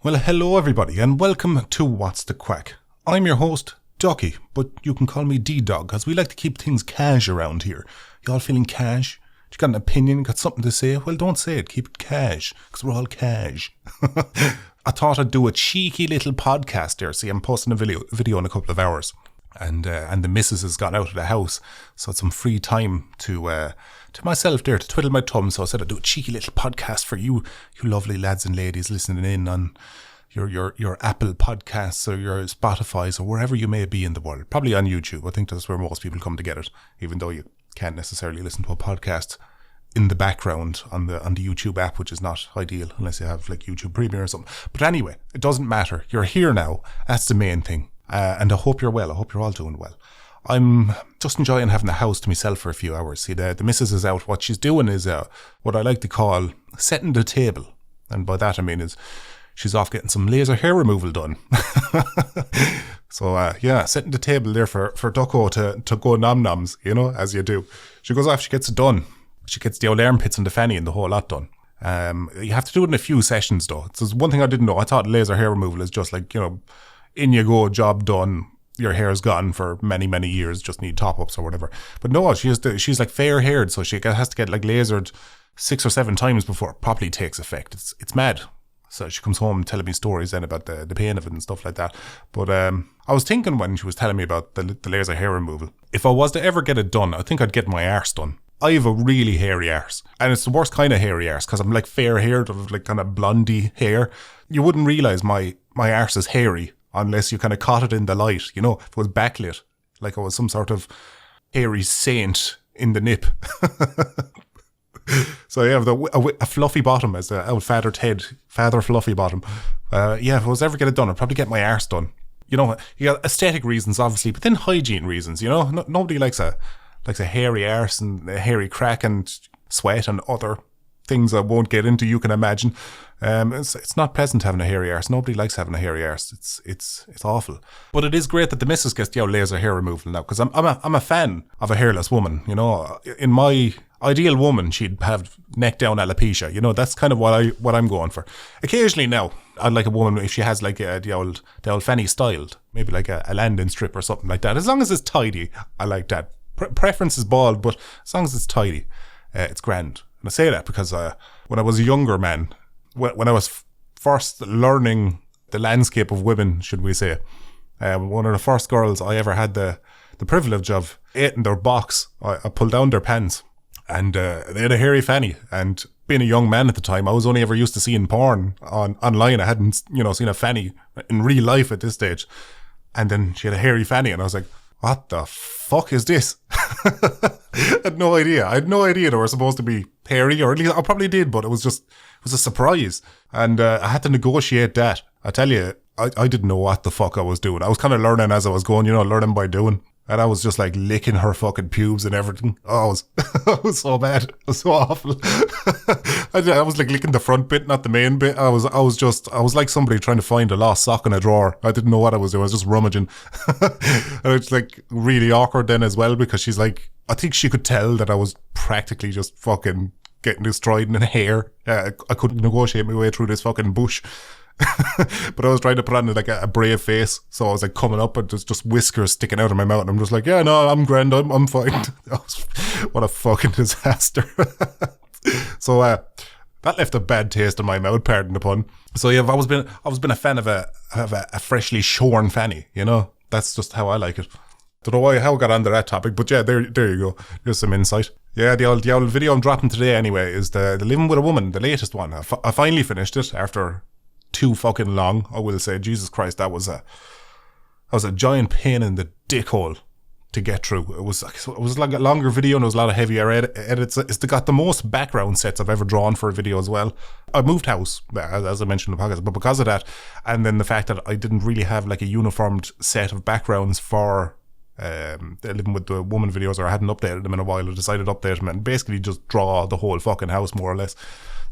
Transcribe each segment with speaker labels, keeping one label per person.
Speaker 1: Well, hello everybody and welcome to What's the Quack. I'm your host, Ducky, but you can call me D-Dog because we like to keep things cash around here. Y'all feeling cash? You got an opinion, got something to say? Well, don't say it, keep it cash, because we're all cash. I thought I'd do a cheeky little podcast there. See, I'm posting a video in a couple of hours. And the missus has gone out of the house, so it's some free time to myself there to twiddle my thumb. So I said I'd do a cheeky little podcast for you lovely lads and ladies listening in on your Apple Podcasts or your Spotify's or wherever you may be in the world. Probably on YouTube. I think that's where most people come to get it, even though you can't necessarily listen to a podcast in the background on the YouTube app, which is not ideal unless you have like YouTube Premium or something. But anyway, it doesn't matter. You're here now. That's the main thing. And I hope you're well. I hope you're all doing well. I'm just enjoying having the house to myself for a few hours. See, the missus is out. What she's doing is what I like to call setting the table. And by that I mean is she's off getting some laser hair removal done. So, setting the table there for Ducko to go nom-noms, as you do. She goes off, she gets it done. She gets the old armpits and the fanny and the whole lot done. You have to do it in a few sessions, though. So one thing I didn't know. I thought laser hair removal is just like, in you go, job done, your hair's gone for many, many years, just need top-ups or whatever. But no, she's like fair-haired, so she has to get like lasered 6 or 7 times before it properly takes effect. It's mad. So she comes home telling me stories then about the pain of it and stuff like that. But I was thinking when she was telling me about the laser hair removal, if I was to ever get it done, I think I'd get my arse done. I have a really hairy arse, and it's the worst kind of hairy arse because I'm like fair-haired, of like kind of blondie hair. You wouldn't realise my arse is hairy unless you kind of caught it in the light, if it was backlit, like I was some sort of hairy saint in the nip. So yeah, a fluffy bottom as the old father fluffy bottom. If I was ever get it done, I'd probably get my arse done. You got aesthetic reasons, obviously, but then hygiene reasons. Nobody likes a hairy arse and a hairy crack and sweat and other things I won't get into, you can imagine. It's not pleasant having a hairy arse. Nobody likes having a hairy arse. It's awful. But it is great that the missus gets the old laser hair removal now, because I'm a fan of a hairless woman. In my ideal woman, she'd have neck down alopecia. That's kind of what I'm going for. Occasionally now, I'd like a woman if she has like the old fanny styled, maybe like a landing strip or something like that. As long as it's tidy, I like that. Preference is bald, but as long as it's tidy, it's grand. And I say that because when I was a younger man, when I was first learning the landscape of women, should we say, one of the first girls I ever had the privilege of eating their box, I pulled down their pants, and they had a hairy fanny. And being a young man at the time, I was only ever used to seeing porn online. I hadn't, seen a fanny in real life at this stage. And then she had a hairy fanny, and I was like, what the fuck is this? I had no idea. I had no idea they were supposed to be hairy, or at least I probably did, but it was a surprise. And I had to negotiate that. I tell you, I didn't know what the fuck I was doing. I was kind of learning as I was going, learning by doing. And I was just like licking her fucking pubes and everything. Oh, it was so bad. It was so awful. I was like licking the front bit, not the main bit. I was like somebody trying to find a lost sock in a drawer. I didn't know what I was doing. I was just rummaging. And it's like really awkward then as well, because she's like, I think she could tell that I was practically just fucking getting destroyed in hair. I couldn't negotiate my way through this fucking bush. But I was trying to put on like a brave face, so I was like coming up and just whiskers sticking out of my mouth, and I'm just like, yeah, no, I'm grand, I'm fine. What a fucking disaster. So that left a bad taste in my mouth, pardon the pun. So yeah, I've always been a fan of a freshly shorn fanny. That's just how I like it. Don't know how I got onto that topic, but yeah, there you go. Here's some insight. Yeah, the old video I'm dropping today anyway is the Living with a Woman, the latest one. I finally finished it after too fucking long, I will say. Jesus Christ, that was a giant pain in the dick hole to get through. It was like a longer video, and it was a lot of heavier edits. It's got the most background sets I've ever drawn for a video as well. I moved house, as I mentioned in the podcast, but because of that, and then the fact that I didn't really have like a uniformed set of backgrounds for Living with the Woman videos, or I hadn't updated them in a while, I decided to update them and basically just draw the whole fucking house more or less.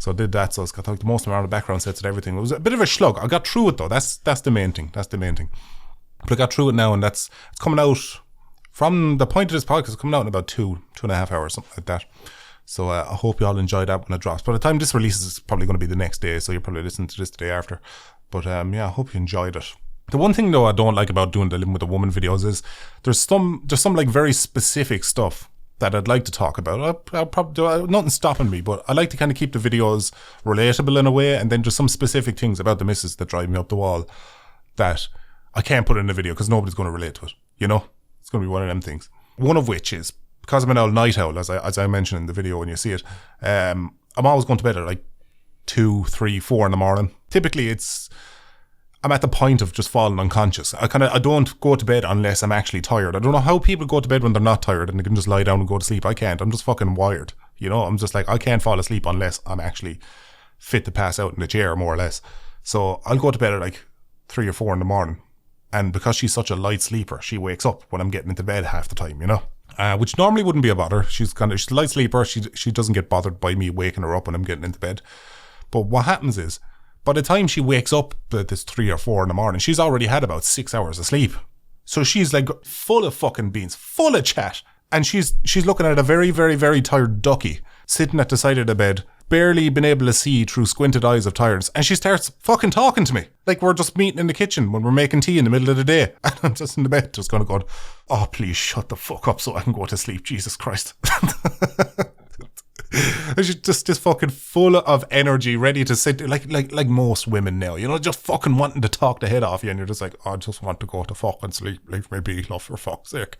Speaker 1: So I did that. So it's got like the most amount of background sets and everything. It was a bit of a slug. I got through it though. That's the main thing. But I got through it now, and it's coming out from the point of this podcast. It's coming out in about 2.5 hours, something like that. So I hope you all enjoy that when it drops. By the time this releases, it's probably going to be the next day. So you're probably listening to this the day after. But yeah, I hope you enjoyed it. The one thing though I don't like about doing the Living with a Woman videos is there's some like very specific stuff that I'd like to talk about. I'll probably nothing's stopping me, but I like to kind of keep the videos relatable in a way, and then just some specific things about the missus that drive me up the wall that I can't put in the video because nobody's going to relate to it. You know, it's going to be one of them things. One of which is because I'm an old night owl, as I mentioned in the video when you see it. I'm always going to bed at like 2, 3, 4 in the morning. Typically, I'm at the point of just falling unconscious. I don't go to bed unless I'm actually tired. I don't know how people go to bed when they're not tired and they can just lie down and go to sleep. I can't. I'm just fucking wired. You know, I'm just like, I can't fall asleep unless I'm actually fit to pass out in the chair, more or less. So I'll go to bed at like 3 or 4 in the morning. And because she's such a light sleeper, she wakes up when I'm getting into bed half the time, you know. Which normally wouldn't be a bother. She's a light sleeper. She doesn't get bothered by me waking her up when I'm getting into bed. But what happens is, by the time she wakes up at this 3 or 4 in the morning, she's already had about 6 hours of sleep. So she's like full of fucking beans, full of chat. And she's looking at a very, very, very tired Ducky sitting at the side of the bed, barely been able to see through squinted eyes of tiredness. And she starts fucking talking to me. Like we're just meeting in the kitchen when we're making tea in the middle of the day. And I'm just in the bed just going to go, oh, please shut the fuck up so I can go to sleep. Jesus Christ. She's just fucking full of energy, ready to sit like most women now, you know, just fucking wanting to talk the head off you, and you're just like, oh, I just want to go to fucking sleep, leave me be, love, for fuck's sake.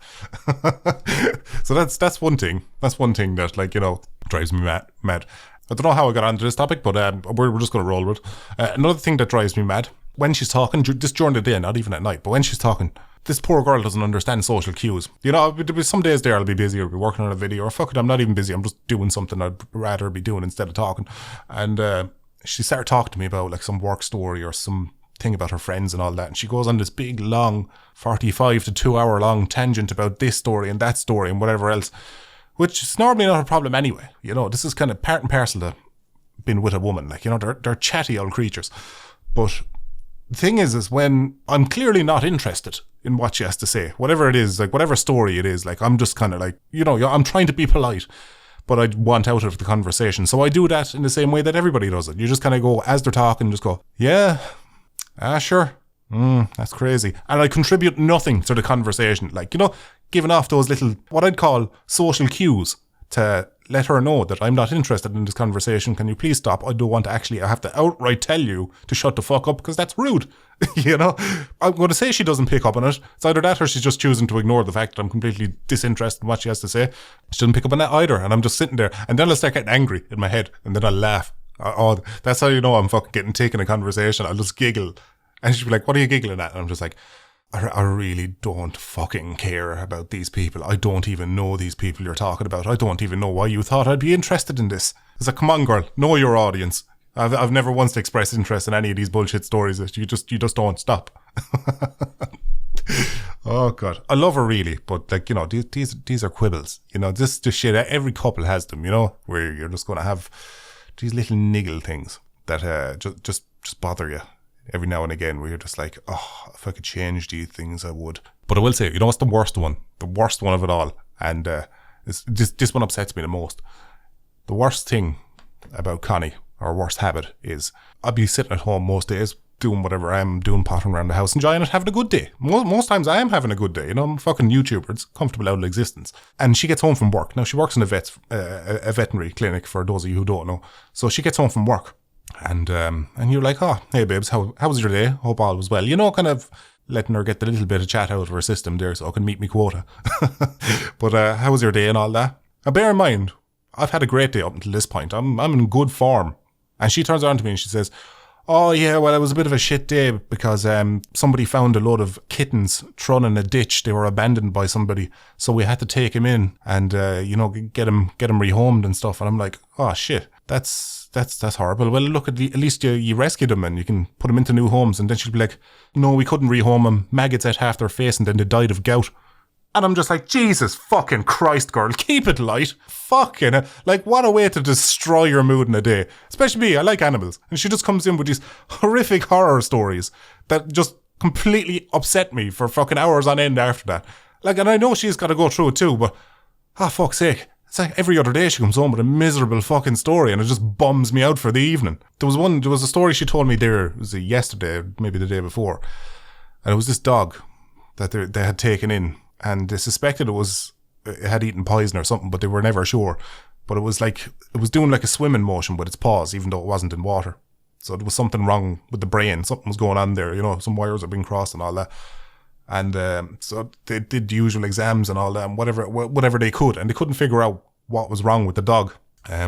Speaker 1: So that's one thing. That's one thing that, like, you know, drives me mad. I don't know how I got onto this topic, but we're just going to roll with it. Another thing that drives me mad, when she's talking, just during the day, not even at night, but when she's talking, this poor girl doesn't understand social cues. You know, there'll be some days there I'll be busy or be working on a video, or fuck it, I'm not even busy, I'm just doing something I'd rather be doing instead of talking. And she started talking to me about like some work story or some thing about her friends and all that, and she goes on this big long 45 to 2 hour long tangent about this story and that story and whatever else, which is normally not a problem anyway. You know, this is kind of part and parcel to being with a woman. Like, you know, they're chatty old creatures. But the thing is when I'm clearly not interested in what she has to say, whatever it is, like whatever story it is, like I'm just kind of like, you know, I'm trying to be polite, but I want out of the conversation. So I do that in the same way that everybody does it. You just kind of go, as they're talking, just go, yeah, sure. That's crazy. And I contribute nothing to the conversation. Like, you know, giving off those little, what I'd call social cues to let her know that I'm not interested in this conversation. Can you please stop? I don't want to actually, I have to outright tell you to shut the fuck up because that's rude. You know, I'm going to say she doesn't pick up on it. It's either that or she's just choosing to ignore the fact that I'm completely disinterested in what she has to say. She doesn't pick up on that either. And I'm just sitting there, and then I'll start getting angry in my head, and then I'll laugh. Oh, that's how you know I'm fucking getting taken in a conversation. I'll just giggle. And she'll be like, what are you giggling at? And I'm just like, I really don't fucking care about these people. I don't even know these people you're talking about. I don't even know why you thought I'd be interested in this. It's like, come on, girl, know your audience. I've never once expressed interest in any of these bullshit stories. You just don't stop. Oh God, I love her really, but like, you know, these are quibbles. You know, this shit. Every couple has them. You know, where you're just going to have these little niggle things that just bother you every now and again, where you're just like, oh, if I could change these things, I would. But I will say, you know what's the worst one? The worst one of it all, and this one upsets me the most. The worst thing about Connie, or worst habit, is I'd be sitting at home most days, doing whatever I'm doing, pottering around the house, enjoying it, having a good day. Most times I am having a good day, you know, I'm a fucking YouTuber, it's comfortable out of existence. And she gets home from work. Now, she works in a veterinary clinic, for those of you who don't know. So she gets home from work, and you're like, oh, hey babes, how was your day? Hope all was well. You know, kind of letting her get the little bit of chat out of her system there so I can meet me quota. But how was your day and all that? Now bear in mind, I've had a great day up until this point. I'm in good form. And she turns around to me and she says, oh yeah, well, it was a bit of a shit day because somebody found a load of kittens thrown in a ditch. They were abandoned by somebody, so we had to take him in and you know, get him rehomed and stuff. And I'm like, oh shit, that's horrible. Well, look, at least you rescued him and you can put him into new homes. And then she'll be like, no, we couldn't rehome him. Maggots ate half their face and then they died of gout. And I'm just like, Jesus fucking Christ, girl, keep it light. Fucking, like, what a way to destroy your mood in a day. Especially me, I like animals. And she just comes in with these horrific horror stories that just completely upset me for fucking hours on end after that. Like, and I know she's got to go through it too, but, fuck's sake. It's like every other day she comes home with a miserable fucking story and it just bums me out for the evening. There was a story she told me there, it was yesterday, maybe the day before. And it was this dog that they had taken in and they suspected it had eaten poison or something, but they were never sure. But it was doing like a swimming motion with its paws, even though it wasn't in water. So there was something wrong with the brain. Something was going on there, some wires had been crossed and all that. And so they did the usual exams and all that, and whatever they could, and they couldn't figure out what was wrong with the dog.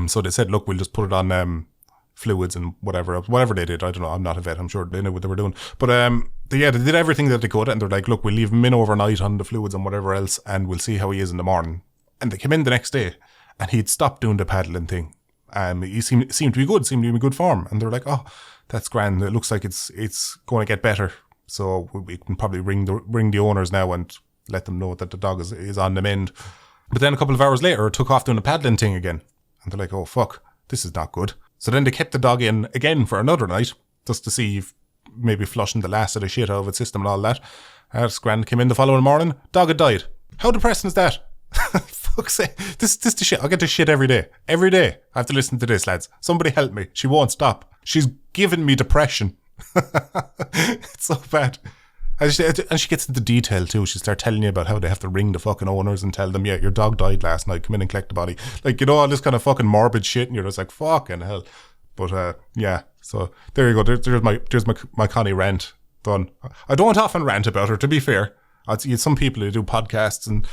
Speaker 1: So they said, look, we'll just put it on fluids and whatever they did. I don't know. I'm not a vet. I'm sure they knew what they were doing. But they did everything that they could, and they're like, look, we'll leave him in overnight on the fluids and whatever else, and we'll see how he is in the morning. And they came in the next day, and he'd stopped doing the paddling thing. He seemed to be good, seemed to be in good form, and they're like, oh, that's grand. It looks like it's going to get better. So we can probably ring the owners now and let them know that the dog is on the mend. But then a couple of hours later, it took off doing the paddling thing again. And they're like, oh, fuck, this is not good. So then they kept the dog in again for another night, just to see if maybe flushing the last of the shit out of its system and all that. That's grand. Came in the following morning, dog had died. How depressing is that? Fuck's sake. This the shit. I get this shit every day. Every day I have to listen to this, lads. Somebody help me. She won't stop. She's giving me depression. It's so bad. And she gets into detail too. She starts telling you about how they have to ring the fucking owners and tell them, yeah, your dog died last night, come in and collect the body. Like, all this kind of fucking morbid shit, and you're just like, fucking hell. But yeah, so there you go. There's my Connie rant done. I don't often rant about her, to be fair. I'd see some people who do podcasts and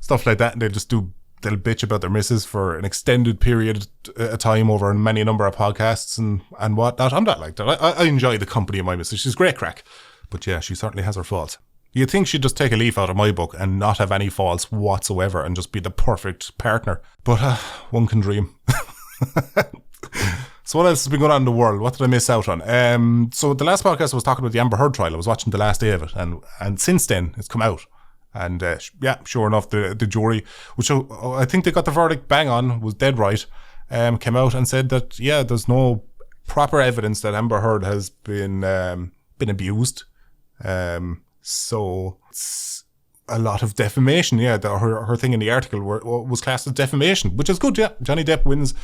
Speaker 1: stuff like that, and they'll bitch about their missus for an extended period of time over many number of podcasts and whatnot. I'm not like that. I enjoy the company of my missus. She's great crack. But yeah, she certainly has her faults. You'd think she'd just take a leaf out of my book and not have any faults whatsoever and just be the perfect partner. But one can dream. So what else has been going on in the world? What did I miss out on? So the last podcast I was talking about the Amber Heard trial. I was watching the last day of it. And since then, it's come out. And yeah, sure enough, the jury, which I think they got the verdict bang on, was dead right, came out and said that, yeah, there's no proper evidence that Amber Heard has been abused. So it's a lot of defamation. Yeah, her thing in the article was classed as defamation, which is good. Yeah, Johnny Depp wins.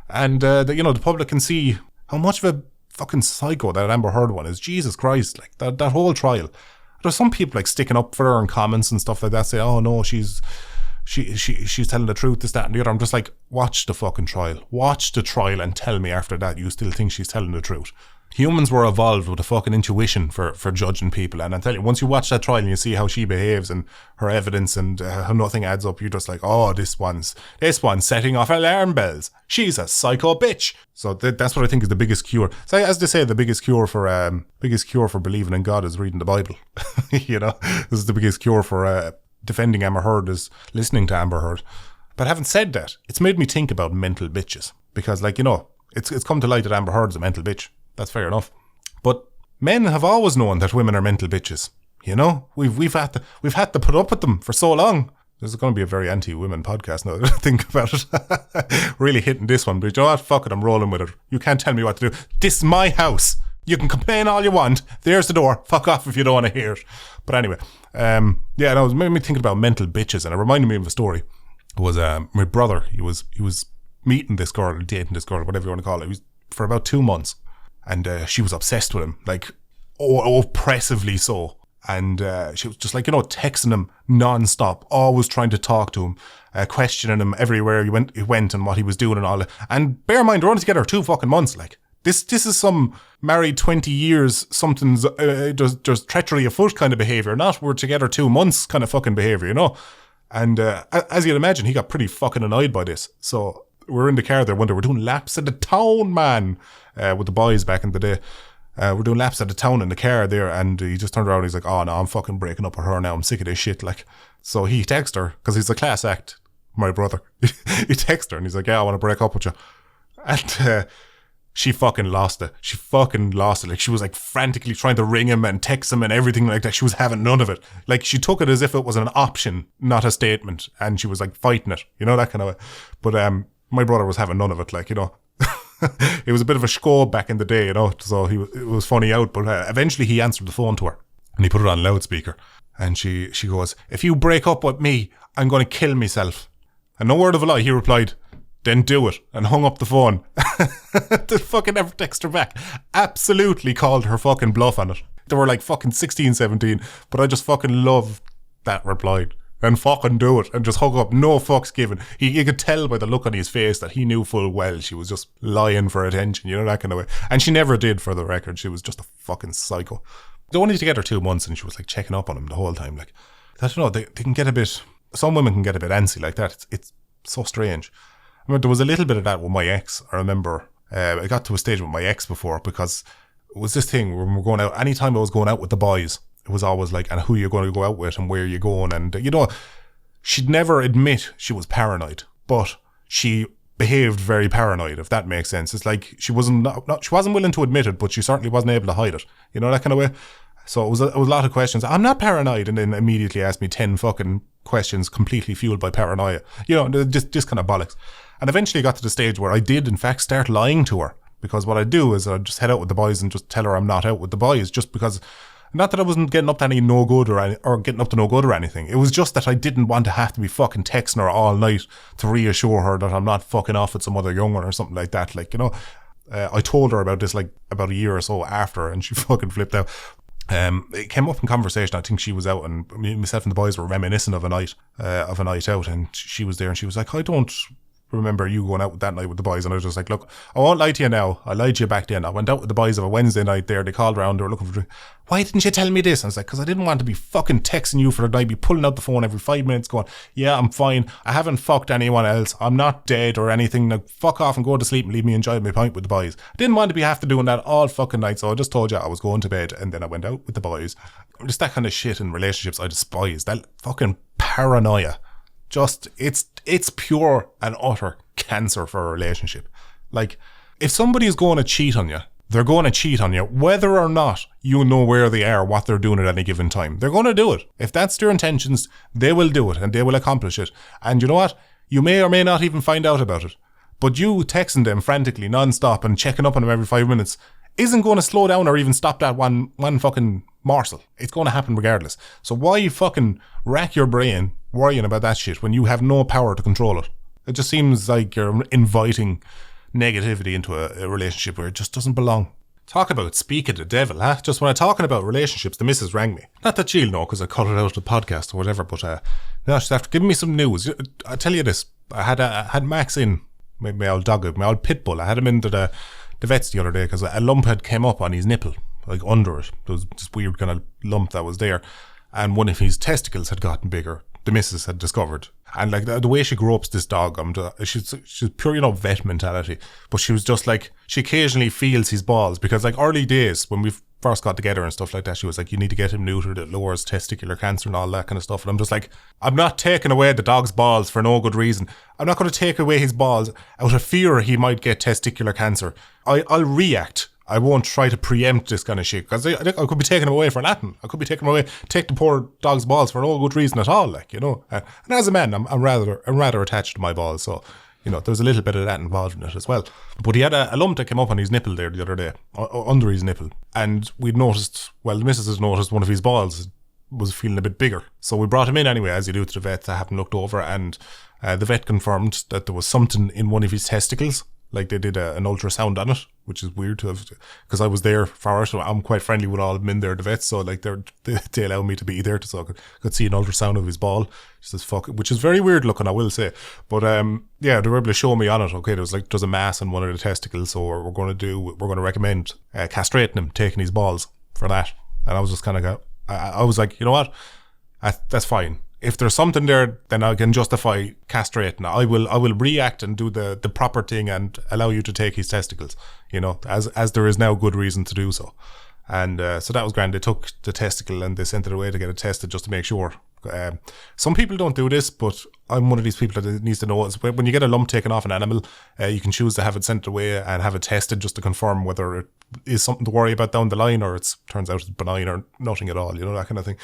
Speaker 1: And, the public can see how much of a fucking psycho that Amber Heard one is. Jesus Christ, like that whole trial. There's some people like sticking up for her in comments and stuff like that, say, oh no, she's telling the truth, this, that and the other. I'm just like, watch the fucking trial. Watch the trial and tell me after that you still think she's telling the truth. Humans were evolved with a fucking intuition for judging people. And I tell you, once you watch that trial and you see how she behaves and her evidence and how nothing adds up, you're just like, oh, this one's setting off alarm bells. She's a psycho bitch. So that's what I think is the biggest cure. So as they say, the biggest cure for believing in God is reading the Bible. This is the biggest cure for defending Amber Heard is listening to Amber Heard. But having said that, it's made me think about mental bitches. Because it's come to light that Amber Heard's a mental bitch. That's fair enough. But men have always known that women are mental bitches. We've had to put up with them for so long. This is going to be a very anti-women podcast now that I think about it. Really hitting this one. But you know what? Fuck it, I'm rolling with it. You can't tell me what to do. This is my house. You can complain all you want. There's the door. Fuck off if you don't want to hear it. But anyway, it made me thinking about mental bitches, and it reminded me of a story. It was my brother. He was meeting this girl, dating this girl, whatever you want to call it. It was for about 2 months. And she was obsessed with him, like, oppressively so. And she was just like, texting him non-stop, always trying to talk to him, questioning him everywhere he went and what he was doing and all that. And bear in mind, they're only together 2 fucking months, like. This is some married 20 years, something's, there's treachery afoot kind of behaviour, not we're together 2 months kind of fucking behaviour, And as you'd imagine, he got pretty fucking annoyed by this. So we're in the car there one day, we're doing laps in the town, man, with the boys back in the day. We're doing laps at the town in the car there, and he just turned around and he's like, oh no, I'm fucking breaking up with her now, I'm sick of this shit, like. So he texted her, because he's a class act, my brother. He texted her and he's like, yeah, I want to break up with you. And she fucking lost it. Like, she was like frantically trying to ring him and text him and everything like that. She was having none of it. Like, she took it as if it was an option, not a statement, and she was like fighting it, that kind of way. But my brother was having none of it, like, It was a bit of a scope back in the day, so it was funny out, but eventually he answered the phone to her and he put it on loudspeaker, and she goes, if you break up with me, I'm going to kill myself. And no word of a lie, he replied, then do it, and hung up the phone. The fucking never text her back. Absolutely called her fucking bluff on it. They were like fucking 16, 17, but I just fucking love that reply. And fucking do it, and just hung up, no fucks given. You could tell by the look on his face that he knew full well she was just lying for attention, you know, that kind of way. And she never did, for the record. She was just a fucking psycho. They only together 2 months, and she was like checking up on him the whole time. Like, I don't know, they can get a bit, some women can get a bit antsy like that. It's so strange. I mean, there was a little bit of that with my ex. I remember I got to a stage with my ex before, because it was this thing when we were going out, anytime I was going out with the boys, it was always like, and who you're going to go out with and where you're going. And, you know, she'd never admit she was paranoid, but she behaved very paranoid, if that makes sense. It's like she wasn't willing to admit it, but she certainly wasn't able to hide it. You know, that kind of way. So it was a lot of questions. I'm not paranoid. And then immediately asked me 10 fucking questions completely fueled by paranoia. You know, just kind of bollocks. And eventually got to the stage where I did, in fact, start lying to her. Because what I'd do is I'd just head out with the boys and just tell her I'm not out with the boys, just because... Not that I wasn't getting up to any no good or getting up to no good or anything. It was just that I didn't want to have to be fucking texting her all night to reassure her that I'm not fucking off with some other young one or something like that. Like, you know, I told her about this like about a year or so after, and she fucking flipped out. It came up in conversation. I think she was out, and myself and the boys were reminiscing of a night out, and she was there, and she was like, I don't remember you going out that night with the boys. And I was just like, look, I won't lie to you now. I lied to you back then. I went out with the boys of a Wednesday night there. They called around. They were looking for a drink. Why didn't you tell me this? And I was like, because I didn't want to be fucking texting you for the night, be pulling out the phone every 5 minutes going, yeah, I'm fine. I haven't fucked anyone else. I'm not dead or anything. Now fuck off and go to sleep and leave me enjoy my pint with the boys. I didn't want to be have to doing that all fucking night. So I just told you I was going to bed, and then I went out with the boys. Just that kind of shit in relationships I despise. That fucking paranoia. Just, it's pure and utter cancer for a relationship. Like, if somebody is going to cheat on you, they're going to cheat on you, whether or not you know where they are, what they're doing at any given time. They're going to do it. If that's their intentions, they will do it, and they will accomplish it. And you know what? You may or may not even find out about it. But you texting them frantically, non-stop, and checking up on them every 5 minutes isn't going to slow down or even stop that one fucking morsel. It's going to happen regardless. So why fucking rack your brain worrying about that shit when you have no power to control it? It just seems like you're inviting negativity into a relationship where it just doesn't belong. Talk about speak of the devil, huh? Just when I'm talking about relationships, the missus rang me. Not that she'll know because I cut it out of the podcast or whatever, but no, she's after giving me some news. I'll tell you this. I had Max in, my old dog, my old pit bull. I had him into the vets the other day because a lump had came up on his nipple, like under it. There was this weird kind of lump that was there, and one of his testicles had gotten bigger. The missus had discovered. And like the way she grew up, this dog, she's pure, you know, vet mentality. But she was just like, she occasionally feels his balls, because like early days when we first got together and stuff like that, she was like, you need to get him neutered, it lowers testicular cancer and all that kind of stuff. And I'm just like, I'm not taking away the dog's balls for no good reason. I'm not going to take away his balls out of fear he might get testicular cancer. I'll react. I won't try to preempt this kind of shit, because I could be taking him away for nothing. I could be taking him away, take the poor dog's balls for no good reason at all, like, you know. And as a man, I'm rather attached to my balls, so, you know, there's a little bit of that involved in it as well. But he had a lump that came up on his nipple there the other day, under his nipple, and we'd noticed, well, the missus has noticed one of his balls was feeling a bit bigger. So we brought him in anyway, as you do to the vet, to have him looked over, and the vet confirmed that there was something in one of his testicles. Like, they did an ultrasound on it, which is weird to have, because I was there for it. So I'm quite friendly with all of them in there, the vets. So like they allow me to be there so I could see an ultrasound of his ball, which is very weird looking, I will say. But yeah, they were able to show me on it. Okay, there's a mass in one of the testicles, so we're going to recommend castrating him, taking his balls for that. And I was just kind of I was like, you know what, that's fine. If there's something there, then I can justify castrating. I will react and do the proper thing and allow you to take his testicles, you know, as there is now good reason to do so. And so that was grand. They took the testicle and they sent it away to get it tested just to make sure. Some people don't do this, but I'm one of these people that needs to know. When you get a lump taken off an animal, you can choose to have it sent away and have it tested just to confirm whether it is something to worry about down the line, or turns out it's benign or nothing at all, you know, that kind of thing.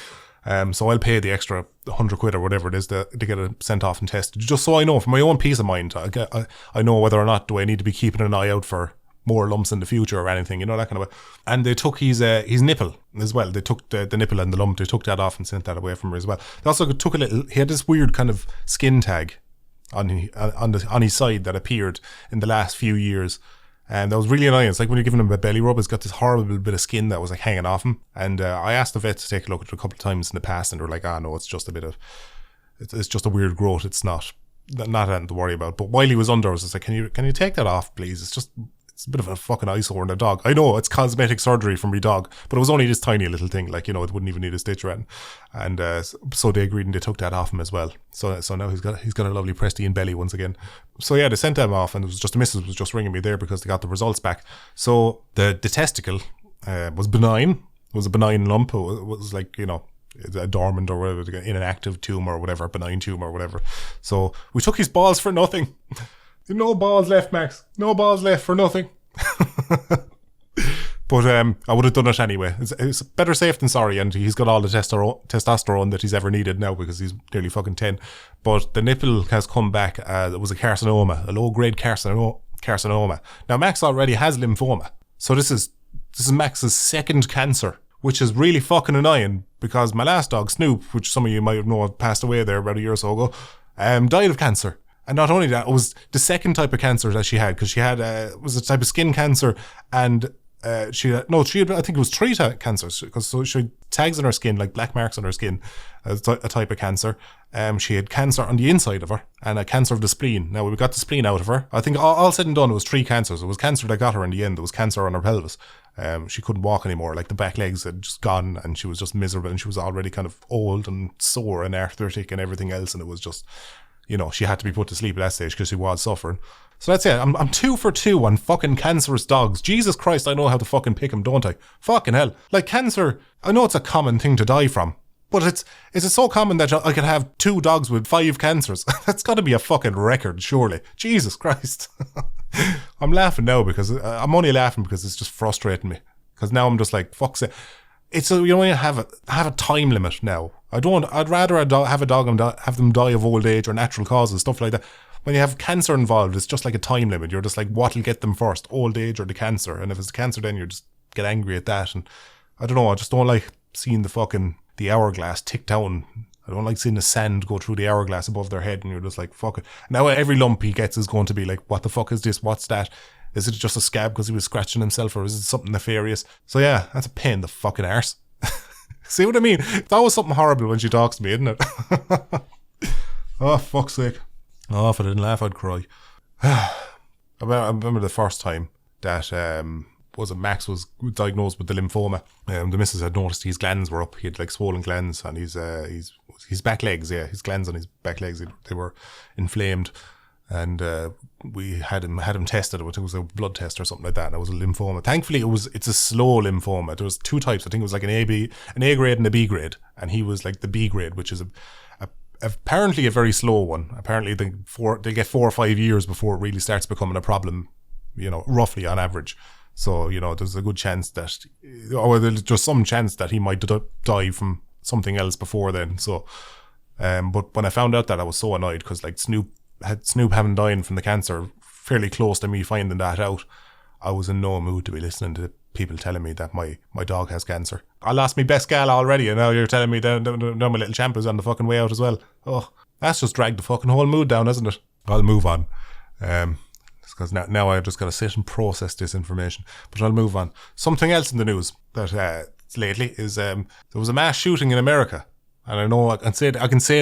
Speaker 1: So I'll pay the extra £100 or whatever it is to get it sent off and tested, just so I know, for my own peace of mind. I know whether or not do I need to be keeping an eye out for more lumps in the future or anything, you know, that kind of way. And they took his nipple as well. They took the nipple and the lump, they took that off and sent that away from her as well. They also took he had this weird kind of skin tag on his side that appeared in the last few years. And that was really annoying. It's like when you're giving him a belly rub, it's got this horrible bit of skin that was like hanging off him. And I asked the vet to take a look at it a couple of times in the past, and they were like, no, it's just it's just a weird growth. It's not anything to worry about. But while he was under, I was just like, can you take that off, please? It's a bit of a fucking eyesore in a dog. I know it's cosmetic surgery from my dog, but it was only this tiny little thing. Like, it wouldn't even need a stitch or anything. And so they agreed and they took that off him as well. So now he's got a lovely pristine belly once again. So yeah, they sent them off, and it was just the missus was just ringing me there because they got the results back. So the testicle was benign. It was a benign lump. It was like, a dormant or whatever, inactive tumor or whatever, benign tumor or whatever. So we took his balls for nothing. No balls left, Max. No balls left for nothing. But I would have done it anyway. It's better safe than sorry, and he's got all the testosterone that he's ever needed now because he's nearly fucking 10. But the nipple has come back. It was a carcinoma, a low-grade carcinoma. Now, Max already has lymphoma. So this is Max's second cancer, which is really fucking annoying because my last dog, Snoop, which some of you might know passed away there about a year or so ago, died of cancer. And not only that, it was the second type of cancer that she had, because she had it was a type of skin cancer, and she had, I think it was 3 cancers, because she had tags on her skin, like black marks on her skin, a type of cancer. She had cancer on the inside of her, and a cancer of the spleen. Now, we got the spleen out of her. I think all said and done, it was 3 cancers. It was cancer that got her in the end. There was cancer on her pelvis. She couldn't walk anymore. Like, the back legs had just gone, and she was just miserable, and she was already kind of old and sore and arthritic and everything else, and it was just, she had to be put to sleep at that stage because she was suffering. So that's it. I'm 2 for 2 on fucking cancerous dogs. Jesus Christ, I know how to fucking pick them, don't I? Fucking hell. Like, cancer, I know it's a common thing to die from, but is it so common that I could have 2 dogs with 5 cancers? That's got to be a fucking record, surely. Jesus Christ. I'm laughing now because I'm only laughing because it's just frustrating me. Because now I'm just like, fuck's it. It's you only have a time limit now. I'd rather have a dog and have them die of old age or natural causes, stuff like that. When you have cancer involved, it's just like a time limit. You're just like, what'll get them first, old age or the cancer? And if it's the cancer, then you just get angry at that. And I don't know, I just don't like seeing the hourglass tick down. I don't like seeing the sand go through the hourglass above their head, and you're just like, fuck it. Now every lump he gets is going to be like, what the fuck is this? What's that? Is it just a scab because he was scratching himself, or is it something nefarious? So yeah, that's a pain in the fucking arse. See what I mean? It's always something horrible when she talks to me, isn't it? Oh, fuck's sake. Oh, if I didn't laugh, I'd cry. I remember the first time that Max was diagnosed with the lymphoma. The missus had noticed his glands were up. He had like swollen glands on his back legs. Yeah, his glands on his back legs, they were inflamed. And we had him tested. I think it was a blood test or something like that, and it was a lymphoma. Thankfully, it's a slow lymphoma. There was 2 types. I think it was like an A grade and a B grade, and he was like the B grade, which is apparently a very slow one. Apparently, they get 4 or 5 years before it really starts becoming a problem. Roughly on average. So there's a good chance that, or there's just some chance that he might die from something else before then. So, but when I found out that, I was so annoyed because like Snoop having died from the cancer fairly close to me finding that out, I was in no mood to be listening to people telling me that my dog has cancer. I lost my best gal already, and now you're telling me that my little champ is on the fucking way out as well. Oh, that's just dragged the fucking whole mood down, isn't it? I'll move on. Because now I've just got to sit and process this information. But I'll move on. Something else in the news that lately is there was a mass shooting in America. And I know I can say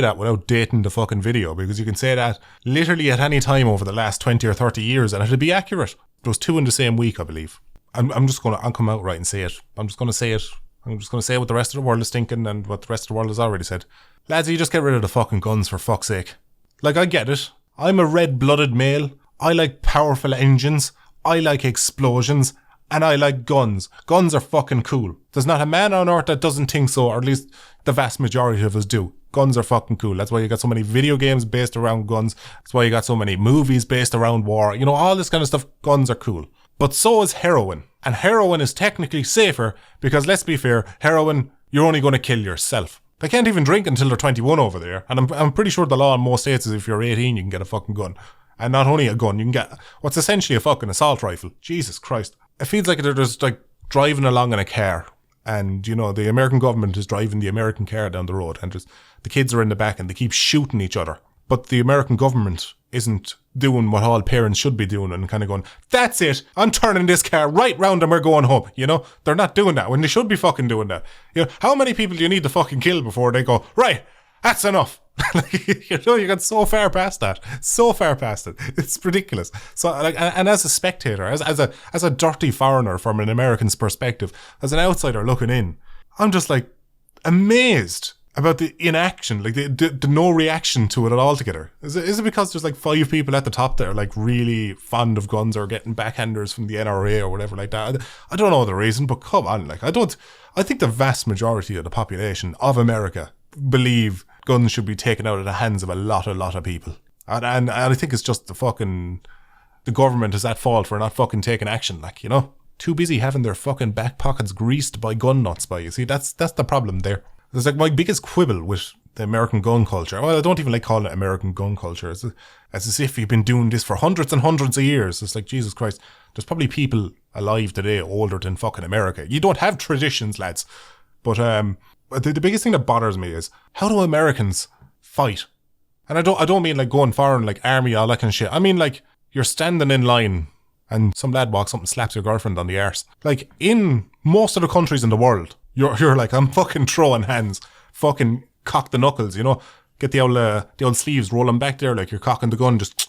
Speaker 1: that without dating the fucking video, because you can say that literally at any time over the last 20 or 30 years and it'll be accurate. There was 2 in the same week, I believe. I'll come out right and say it. I'm just going to say it. I'm just going to say what the rest of the world is thinking and what the rest of the world has already said. Lads, you just get rid of the fucking guns for fuck's sake. Like, I get it. I'm a red-blooded male. I like powerful engines. I like explosions. And I like guns. Guns are fucking cool. There's not a man on earth that doesn't think so, or at least the vast majority of us do. Guns are fucking cool. That's why you got so many video games based around guns. That's why you got so many movies based around war. All this kind of stuff. Guns are cool. But so is heroin. And heroin is technically safer because, let's be fair, heroin, you're only going to kill yourself. They can't even drink until they're 21 over there. And I'm pretty sure the law in most states is if you're 18, you can get a fucking gun. And not only a gun, you can get what's essentially a fucking assault rifle. Jesus Christ. It feels like they're just like driving along in a car. And, the American government is driving the American car down the road. And the kids are in the back and they keep shooting each other. But the American government isn't doing what all parents should be doing and kind of going, that's it, I'm turning this car right round and we're going home, you know? They're not doing that when they should be fucking doing that. You know, how many people do you need to fucking kill before they go, right, that's enough? Like, you know, you got so far past that. So far past it. It's ridiculous. So, like, and as a spectator, as a dirty foreigner from an American's perspective, as an outsider looking in, I'm just like amazed about the inaction, like the no reaction to it at all together. Is it because there's like 5 people at the top that are like really fond of guns or getting backhanders from the NRA or whatever like that? I don't know the reason, but come on, like I think the vast majority of the population of America believe guns should be taken out of the hands of a lot of people. And I think it's just the government is at fault for not fucking taking action, like, you know? Too busy having their fucking back pockets greased by gun nuts by you. See, that's the problem there. It's like my biggest quibble with the American gun culture. Well, I don't even like calling it American gun culture. It's as if you've been doing this for hundreds and hundreds of years. It's like, Jesus Christ, there's probably people alive today older than fucking America. You don't have traditions, lads. But the biggest thing that bothers me is, how do Americans fight? And I don't mean like going foreign, like army, all that kind of shit. I mean like you're standing in line and some lad walks up and slaps your girlfriend on the arse. Like in most of the countries in the world, you're like, I'm fucking throwing hands, fucking cock the knuckles, you know, get the old sleeves, roll them back there like you're cocking the gun, just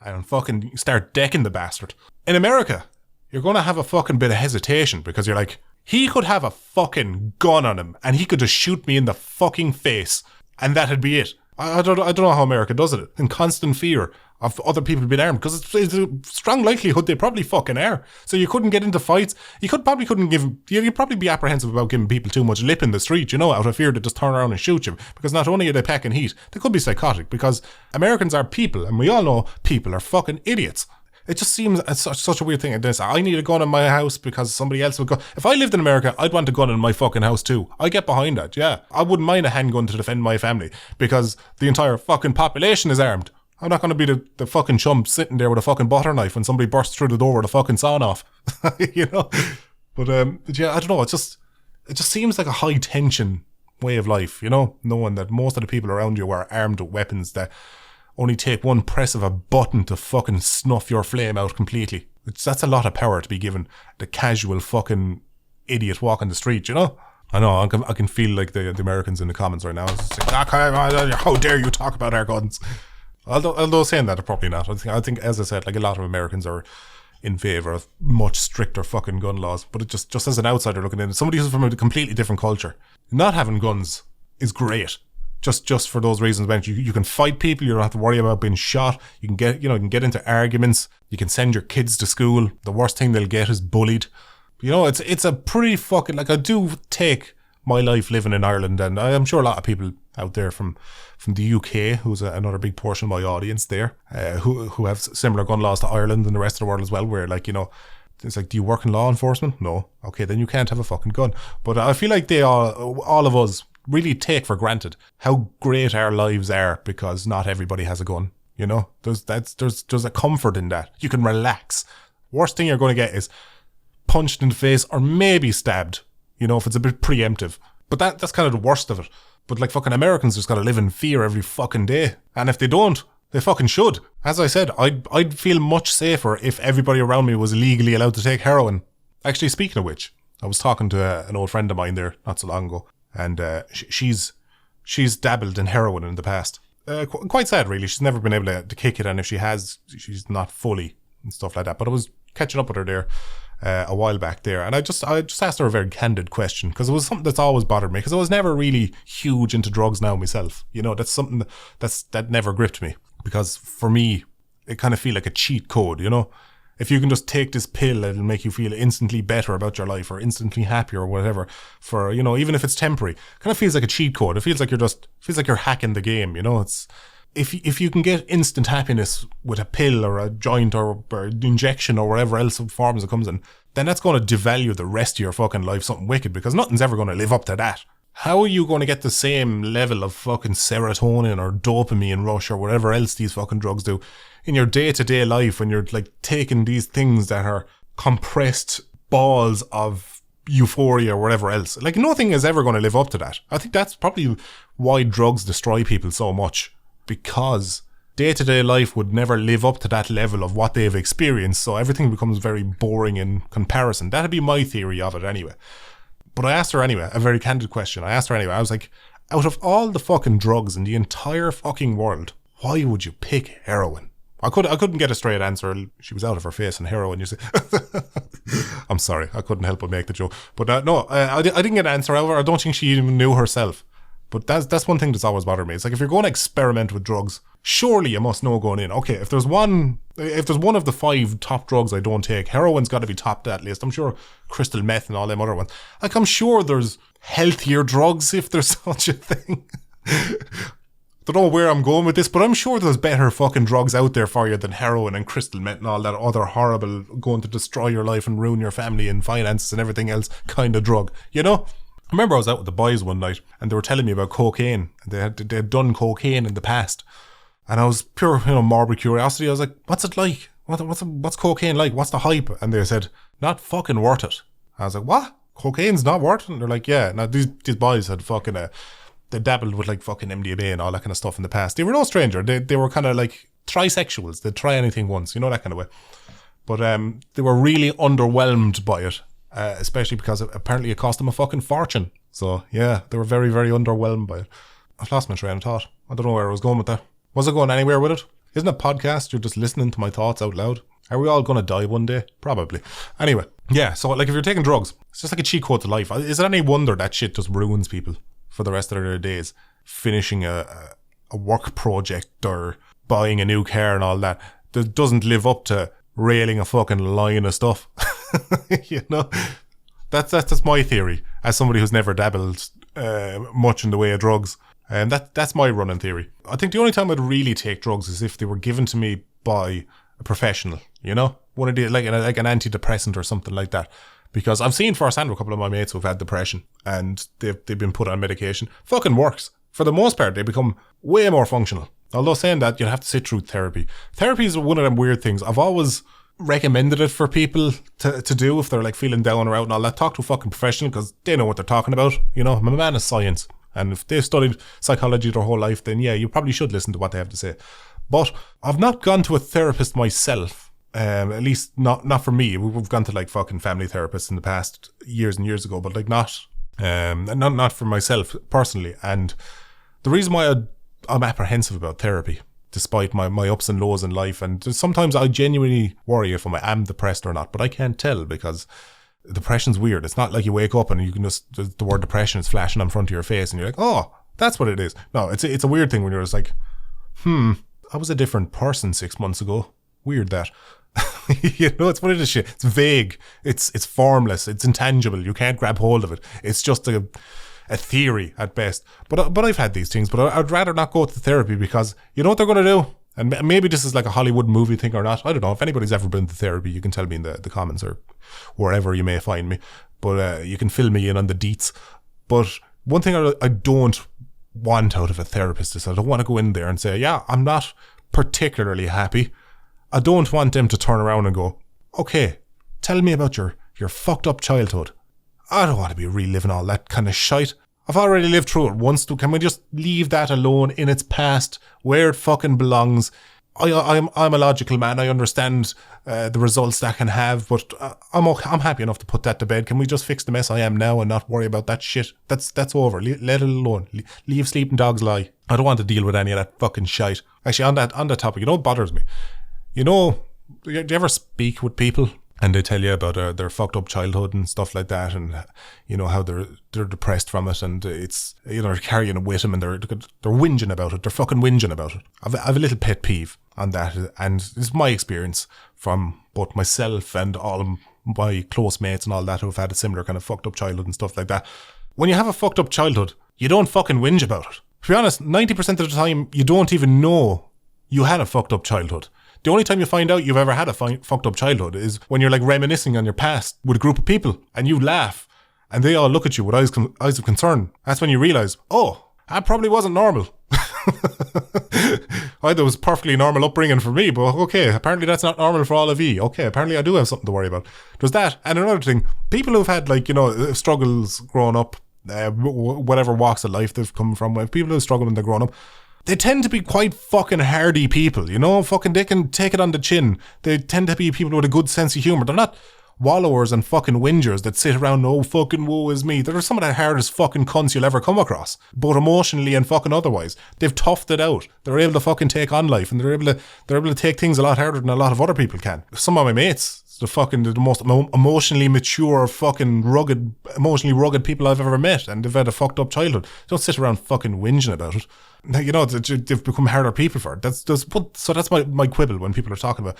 Speaker 1: and fucking start decking the bastard. In America, you're gonna have a fucking bit of hesitation because you're like, he could have a fucking gun on him and he could just shoot me in the fucking face and that'd be it. I don't know how America does it. In constant fear of other people being armed, because it's a strong likelihood they probably fucking are. So you couldn't get into fights. You'd probably be apprehensive about giving people too much lip in the street, you know, out of fear to just turn around and shoot you. Because not only are they packing heat, they could be psychotic, because Americans are people, and we all know people are fucking idiots. It just seems such a weird thing. I need a gun in my house because somebody else would go. If I lived in America, I'd want a gun in my fucking house too. I get behind that, yeah. I wouldn't mind a handgun to defend my family because the entire fucking population is armed. I'm not going to be the fucking chump sitting there with a fucking butter knife when somebody bursts through the door with a fucking sawn off. You know? But yeah, I don't know. It just seems like a high tension way of life, you know? Knowing that most of the people around you are armed with weapons that only take one press of a button to fucking snuff your flame out completely. That's a lot of power to be given the casual fucking idiot walking the street, you know? I know, I can feel like the Americans in the comments right now. It's like, how dare you talk about our guns? Although saying that, probably not. I think, as I said, like a lot of Americans are in favour of much stricter fucking gun laws. But it just as an outsider looking in, somebody who's from a completely different culture, not having guns is great. Just for those reasons, you can fight people. You don't have to worry about being shot. You can get into arguments. You can send your kids to school. The worst thing they'll get is bullied. You know, it's a pretty fucking, like, I do take my life living in Ireland, and I'm sure a lot of people out there from the UK, who's another big portion of my audience there, who have similar gun laws to Ireland and the rest of the world as well, where, like, you know, it's like, do you work in law enforcement? No. Okay, then you can't have a fucking gun. But I feel like all of us really take for granted how great our lives are because not everybody has a gun. You know, there's a comfort in that. You can relax. Worst thing you're going to get is punched in the face or maybe stabbed, you know, if it's a bit preemptive. But that's kind of the worst of it. But like, fucking Americans just got to live in fear every fucking day. And if they don't, they fucking should. As I said, I'd feel much safer if everybody around me was legally allowed to take heroin. Actually, speaking of which, I was talking to an old friend of mine there not so long ago. And she's dabbled in heroin in the past. Quite sad, really. She's never been able to kick it, and if she has, she's not fully and stuff like that. But I was catching up with her there a while back there, and I just asked her a very candid question, because it was something that's always bothered me, because I was never really huge into drugs now myself. You know, that's something that never gripped me, because for me, it kind of feel like a cheat code, you know? If you can just take this pill, it'll make you feel instantly better about your life or instantly happier or whatever, for, you know, even if it's temporary. Kind of feels like a cheat code. It feels like you're hacking the game, you know? It's if you can get instant happiness with a pill or a joint or injection or whatever else forms it comes in, then that's going to devalue the rest of your fucking life something wicked, because nothing's ever going to live up to that. How are you going to get the same level of fucking serotonin or dopamine rush or whatever else these fucking drugs do in your day-to-day life when you're like taking these things that are compressed balls of euphoria or whatever else? Like, nothing is ever going to live up to that. I think that's probably why drugs destroy people so much, because day-to-day life would never live up to that level of what they've experienced, so everything becomes very boring in comparison. That'd be my theory of it anyway. But I asked her anyway, a very candid question. I was like, out of all the fucking drugs in the entire fucking world, why would you pick heroin? I couldn't get a straight answer. She was out of her face on heroin, you see. I'm sorry, I couldn't help but make the joke. But no, I didn't get an answer. However, I don't think she even knew herself. But that's one thing that's always bothered me. It's like, if you're going to experiment with drugs, surely you must know going in. Okay, if there's one of the 5 top drugs I don't take, heroin's got to be top that list. I'm sure crystal meth and all them other ones. Like, I'm sure there's healthier drugs, if there's such a thing. Don't know where I'm going with this, but I'm sure there's better fucking drugs out there for you than heroin and crystal meth and all that other horrible, going to destroy your life and ruin your family and finances and everything else kind of drug, you know? I remember I was out with the boys one night and they were telling me about cocaine. They had done cocaine in the past. And I was pure, morbid curiosity. I was like, what's it like? What's cocaine like? What's the hype? And they said, not fucking worth it. I was like, what? Cocaine's not worth it? And they're like, yeah. Now these boys had fucking they dabbled with like fucking MDMA and all that kind of stuff in the past. They were no stranger. They were kind of like trisexuals. They'd try anything once, that kind of way. But they were really underwhelmed by it, especially because apparently it cost them a fucking fortune. So yeah, they were very, very underwhelmed by it. I've lost my train of thought. I don't know where I was going with that. Was I going anywhere with it? Isn't a podcast you're just listening to my thoughts out loud? Are we all going to die one day? Probably. Anyway, yeah, so like if you're taking drugs, it's just like a cheat code to life. Is it any wonder that shit just ruins people for the rest of their days? Finishing a work project or buying a new car and all that doesn't live up to railing a fucking line of stuff. That's my theory as somebody who's never dabbled much in the way of drugs. And that's my running theory. I think the only time I'd really take drugs is if they were given to me by a professional, one of the like an antidepressant or something like that. Because I've seen firsthand a couple of my mates who've had depression and they've been put on medication. Fucking works. For the most part, they become way more functional. Although saying that, you'll have to sit through therapy. Therapy is one of them weird things. I've always recommended it for people to do if they're like feeling down or out and all that. Talk to a fucking professional because they know what they're talking about. I'm a man of science. And if they've studied psychology their whole life, then yeah, you probably should listen to what they have to say. But I've not gone to a therapist myself. At least not for me. We've gone to like fucking family therapists in the past years and years ago, but like not for myself personally. And the reason why I'm apprehensive about therapy, despite my ups and lows in life, and sometimes I genuinely worry if I am depressed or not, but I can't tell because depression's weird. It's not like you wake up and you can just, the word depression is flashing in front of your face and you're like, oh, that's what it is. No, it's a weird thing when you're just like, I was a different person 6 months ago. Weird that. It's one of the shit. It's vague. It's formless. It's intangible. You can't grab hold of it. It's just a theory at best. But I've had these things. But I'd rather not go to therapy because you know what they're going to do? And maybe this is like a Hollywood movie thing or not. I don't know. If anybody's ever been to therapy, you can tell me in the comments or wherever you may find me. But you can fill me in on the deets. But one thing I don't want out of a therapist is I don't want to go in there and say, yeah, I'm not particularly happy. I don't want them to turn around and go, okay, tell me about your fucked up childhood. I don't want to be reliving all that kind of shite. I've already lived through it once. Can we just leave that alone in its past where it fucking belongs? I'm a logical man. I understand the results that can have, but I'm happy enough to put that to bed. Can we just fix the mess I am now and not worry about that shit? That's over. Let it alone. Leave sleeping dogs lie. I don't want to deal with any of that fucking shite. Actually, on that topic, what bothers me? Do you ever speak with people and they tell you about their fucked up childhood and stuff like that, and how they're depressed from it, and it's they're carrying it with them and they're whinging about it. They're fucking whinging about it. I've a little pet peeve on that, and it's my experience from both myself and all of my close mates and all that who've had a similar kind of fucked up childhood and stuff like that. When you have a fucked up childhood, you don't fucking whinge about it. To be honest, 90% of the time you don't even know you had a fucked up childhood. The only time you find out you've ever had a fucked up childhood is when you're like reminiscing on your past with a group of people and you laugh and they all look at you with eyes of concern. That's when you realise, oh, that probably wasn't normal. Either was perfectly normal upbringing for me, but okay, apparently that's not normal for all of you. Okay, apparently I do have something to worry about. There's that. And another thing, people who've had struggles growing up, whatever walks of life they've come from, people who struggle when they're growing up, they tend to be quite fucking hardy people, you know? Fucking, they can take it on the chin. They tend to be people with a good sense of humour. They're not wallowers and fucking whingers that sit around, oh, fucking woe is me. They're some of the hardest fucking cunts you'll ever come across, both emotionally and fucking otherwise. They've toughed it out. They're able to fucking take on life, and they're able to take things a lot harder than a lot of other people can. Some of my mates, the most emotionally mature, emotionally rugged people I've ever met, and they've had a fucked up childhood. They don't sit around fucking whinging about it. Now, you know, they've become harder people for it. So that's my quibble when people are talking about,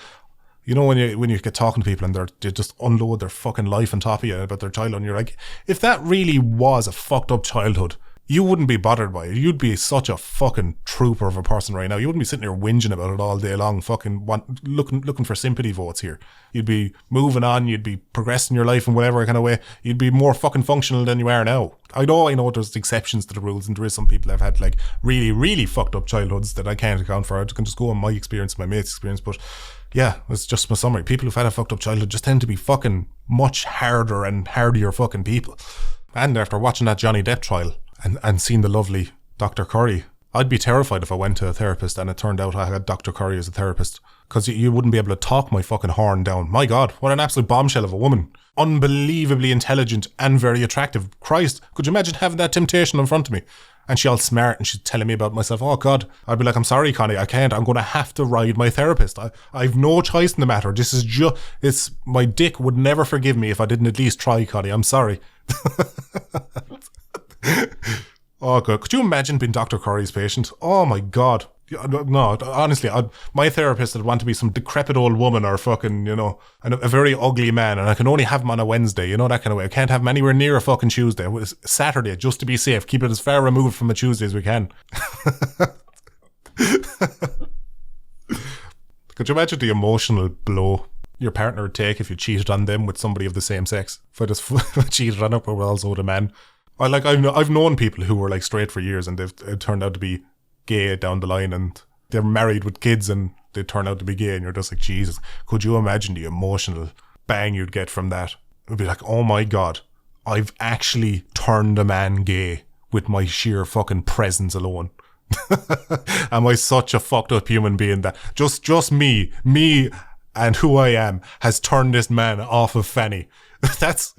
Speaker 1: you know, when you get talking to people and they just unload their fucking life on top of you about their childhood, and you're like, if that really was a fucked up childhood, you wouldn't be bothered by it. You'd be such a fucking trooper of a person right now. You wouldn't be sitting there whinging about it all day long, fucking looking for sympathy votes here. You'd be moving on. You'd be progressing your life in whatever kind of way. You'd be more fucking functional than you are now. I know there's exceptions to the rules, and there is some people that have had like really, really fucked up childhoods that I can't account for. I can just go on my experience, my mate's experience, but yeah, it's just my summary. People who've had a fucked up childhood just tend to be fucking much harder and hardier fucking people. And after watching that Johnny Depp trial, and seeing the lovely Dr. Curry, I'd be terrified if I went to a therapist and it turned out I had Dr. Curry as a therapist, because you wouldn't be able to talk my fucking horn down. My God, what an absolute bombshell of a woman. Unbelievably intelligent and very attractive. Christ, could you imagine having that temptation in front of me? And she's all smart and she's telling me about myself. Oh God, I'd be like, I'm sorry, Connie, I can't. I'm going to have to ride my therapist. I've no choice in the matter. This is my dick would never forgive me if I didn't at least try, Connie. I'm sorry. Oh God, could you imagine being Dr. Curry's patient? Oh my God. No, honestly, my therapist would want to be some decrepit old woman or fucking, you know, a very ugly man, and I can only have him on a Wednesday, you know, that kind of way. I can't have him anywhere near a fucking Tuesday. It was Saturday, just to be safe. Keep it as far removed from a Tuesday as we can. Could you imagine the emotional blow your partner would take if you cheated on them with somebody of the same sex? If I just cheated on her but was also with a man. I've known people who were like straight for years, and they've turned out to be gay down the line, and they're married with kids and they turn out to be gay, and you're just like, Jesus, could you imagine the emotional bang you'd get from that? It would be like, oh my God, I've actually turned a man gay with my sheer fucking presence alone. Am I such a fucked up human being that just me and who I am has turned this man off of Fanny? That's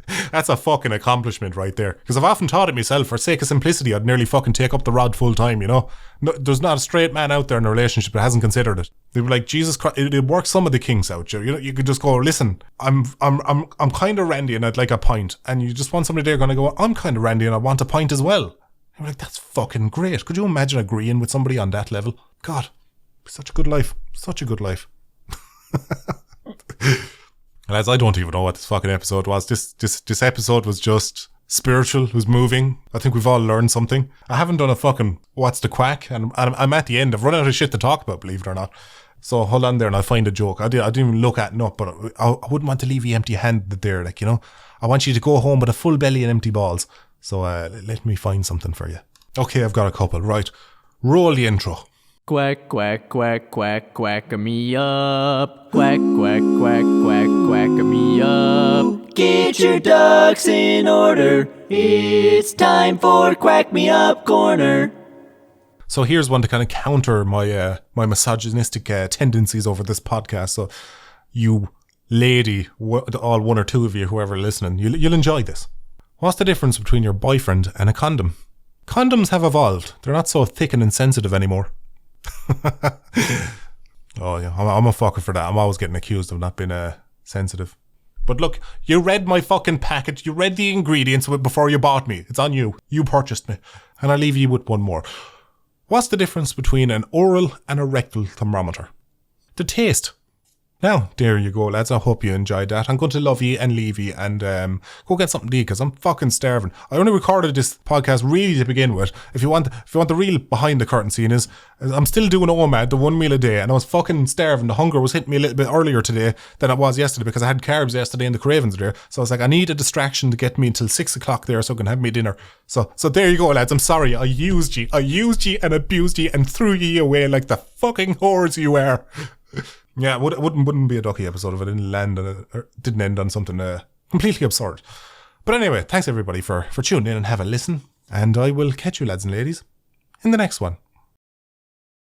Speaker 1: a fucking accomplishment right there. Because I've often thought it myself, for sake of simplicity, I'd nearly fucking take up the rod full time, you know? No, there's not a straight man out there in a relationship that hasn't considered it. They'd be like, Jesus Christ, it'd work some of the kinks out. You know, you could just go, listen, I'm kind of randy and I'd like a pint. And you just want somebody there going to go, I'm kind of randy and I want a pint as well. You're like, that's fucking great. Could you imagine agreeing with somebody on that level? God, such a good life. Such a good life. Lads, I don't even know what this fucking episode was. This episode was just spiritual. It was moving. I think we've all learned something. I haven't done a fucking what's the quack, and I'm at the end. I've run out of shit to talk about, believe it or not. So hold on there and I'll find a joke. I didn't even look at it up, but I wouldn't want to leave you empty-handed there. Like, you know, I want you to go home with a full belly and empty balls. So let me find something for you. Okay, I've got a couple. Right. Roll the intro.
Speaker 2: Quack, quack, quack, quack, quack me up. Quack, quack, quack, quack, quack me up. Get your ducks in order. It's time for Quack Me Up Corner.
Speaker 1: So here's one to kind of counter my misogynistic tendencies over this podcast. So you lady, all one or two of you, whoever listening, you'll enjoy this. What's the difference between your boyfriend and a condom? Condoms have evolved. They're not so thick and insensitive anymore. Oh yeah, I'm a fucker for that. I'm always getting accused of not being sensitive. But look, you read my fucking package. You read the ingredients before you bought me. It's on you. You purchased me. And I'll leave you with one more. What's the difference between an oral and a rectal thermometer? The taste. Now, there you go, lads. I hope you enjoyed that. I'm going to love you and leave you and go get something to eat because I'm fucking starving. I only recorded this podcast really to begin with. If you want the real behind the curtain scene is I'm still doing OMAD, the 1 meal a day, and I was fucking starving. The hunger was hitting me a little bit earlier today than it was yesterday because I had carbs yesterday and the cravings there. So I was like, I need a distraction to get me until 6 o'clock there so I can have me dinner. So there you go, lads. I'm sorry. I used you and abused you and threw you away like the fucking whores you are. Yeah, it wouldn't be a Ducky episode if it didn't end on something completely absurd. But anyway, thanks everybody for tuning in and have a listen. And I will catch you, lads and ladies, in the next one.